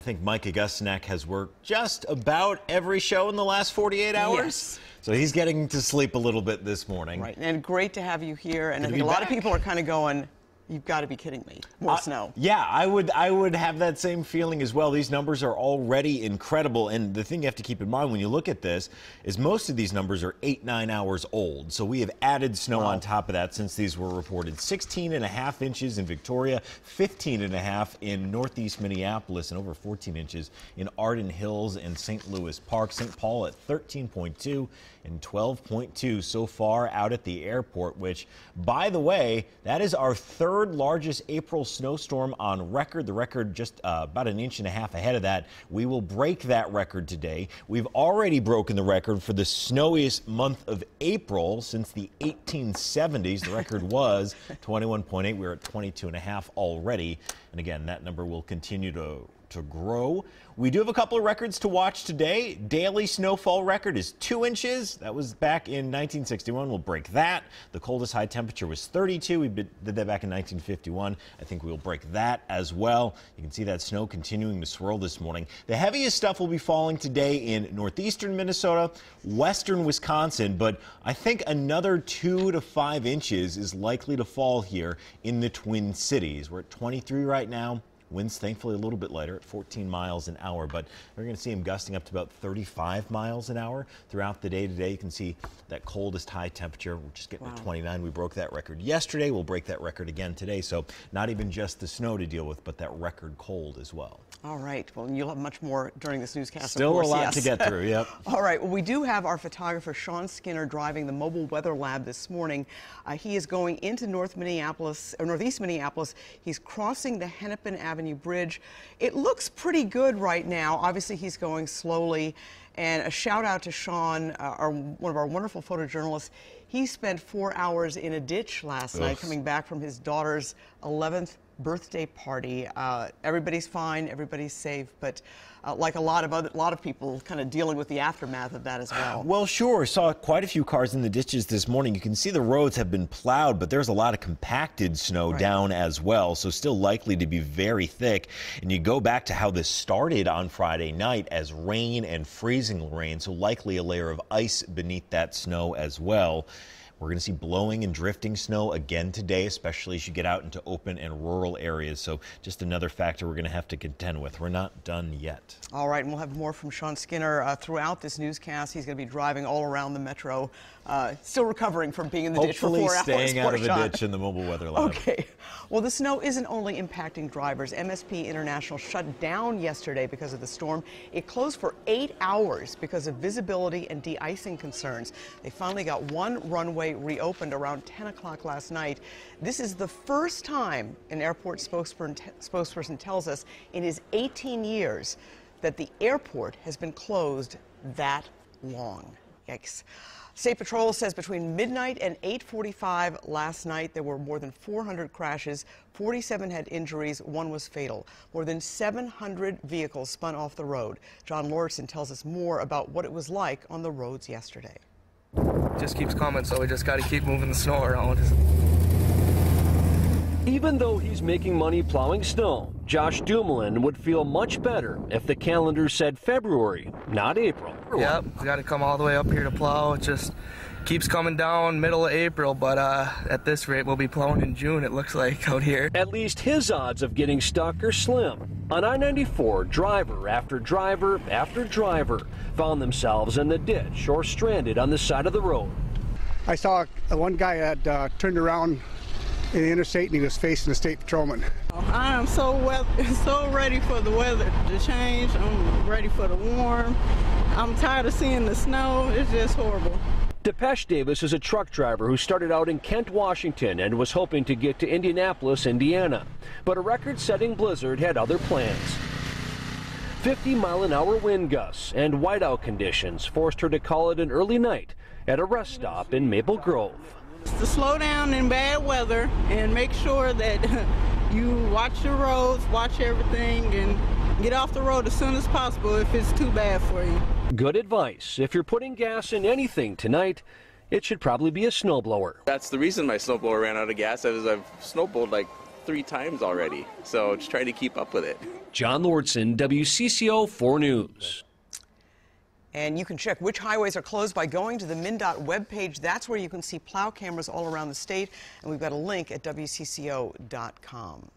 think Mike Augustinak has worked just about every show in the last 48 hours. Yes. So he's getting to sleep a little bit this morning. Right, and great to have you here. And I think a lot of people are kind of going, you've got to be kidding me. More snow. Yeah, I would have that same feeling as well. These numbers are already incredible. And the thing you have to keep in mind when you look at this is most of these numbers are 8-9 hours old. So we have added snow on top of that since these were reported. 16.5 inches in Victoria, 15.5 in northeast Minneapolis, and over 14 inches in Arden Hills and St. Louis Park. St. Paul at 13.2 and 12.2 so far out at the airport, which, by the way, that is our third largest April snowstorm on record. The record just about 1.5 inches ahead of that. We will break that record today. We've already broken the record for the snowiest month of April since the 1870s. The record was 21.8. We're at 22.5 already. And again, that number will continue to grow. We do have a couple of records to watch today. Daily snowfall record is 2 inches. That was back in 1961. We'll break that. The coldest high temperature was 32. We did that back in 1951. I think we'll break that as well. You can see that snow continuing to swirl this morning. The heaviest stuff will be falling today in northeastern Minnesota, western Wisconsin, but I think another 2 to 5 inches is likely to fall here in the Twin Cities. We're at 23 right now. Winds, thankfully, a little bit lighter at 14 miles an hour, but we're going to see them gusting up to about 35 miles an hour throughout the day today. You can see that coldest high temperature. We're just getting to 29. We broke that record yesterday. We'll break that record again today. So not even just the snow to deal with, but that record cold as well. All right. Well, you'll have much more during this newscast. Still of course, a lot to get through, yep. All right. Well, we do have our photographer, Sean Skinner, driving the mobile weather lab this morning. He is going into northeast Minneapolis. He's crossing the Hennepin Avenue Bridge. It looks pretty good right now. Obviously, he's going slowly. And a shout out to Sean, one of our wonderful photojournalists. He spent 4 hours in a ditch last night coming back from his daughter's 11th birthday party. Everybody's fine, everybody's safe, but like a lot of people kind of dealing with the aftermath of that as well. Well, sure. Saw quite a few cars in the ditches this morning. You can see the roads have been plowed, but there's a lot of compacted snow down as well, so still likely to be very thick. And you go back to how this started on Friday night as rain and freezing rain, so likely a layer of ice beneath that snow as well. We're going to see blowing and drifting snow again today, especially as you get out into open and rural areas. So just another factor we're going to have to contend with. We're not done yet. All right, and we'll have more from Sean Skinner throughout this newscast. He's going to be driving all around the metro, still recovering from being in the ditch for 4 hours. Hopefully staying out of the ditch in the mobile weather lab. Okay. Well, the snow isn't only impacting drivers. MSP International shut down yesterday because of the storm. It closed for 8 hours because of visibility and de-icing concerns. They finally got one runway reopened around 10 o'clock last night. This is the first time an airport spokesperson tells us in his 18 years that the airport has been closed that long. Yikes. State Patrol says between midnight and 8:45 last night, there were more than 400 crashes. 47 had injuries. One was fatal. More than 700 vehicles spun off the road. John Lauritsen tells us more about what it was like on the roads yesterday. Just keeps coming, so we just got to keep moving the snow around. Even though he's making money plowing snow, Josh Dumoulin would feel much better if the calendar said February, not April. Yep, we got to come all the way up here to plow. It just keeps coming down middle of April, but at this rate, we'll be plowing in June, it looks like, out here. At least his odds of getting stuck are slim. On I-94, driver after driver after driver found themselves in the ditch or stranded on the side of the road. I saw one guy had turned around in the interstate and he was facing the state patrolman. I am so ready for the weather to change. I'm ready for the warm. I'm tired of seeing the snow. It's just horrible. Depeche Davis is a truck driver who started out in Kent, Washington and was hoping to get to Indianapolis, Indiana. But a record-setting blizzard had other plans. 50-mile-an-hour wind gusts and whiteout conditions forced her to call it an early night at a rest stop in Maple Grove. To slow down in bad weather and make sure that you watch your roads, watch everything, and get off the road as soon as possible if it's too bad for you. Good advice. If you're putting gas in anything tonight, it should probably be a snowblower. That's the reason my snowblower ran out of gas. I've snowblowed like 3 times already. So just trying to keep up with it. John Lauritsen, WCCO 4 News. And you can check which highways are closed by going to the MnDOT webpage. That's where you can see plow cameras all around the state. And we've got a link at WCCO.com.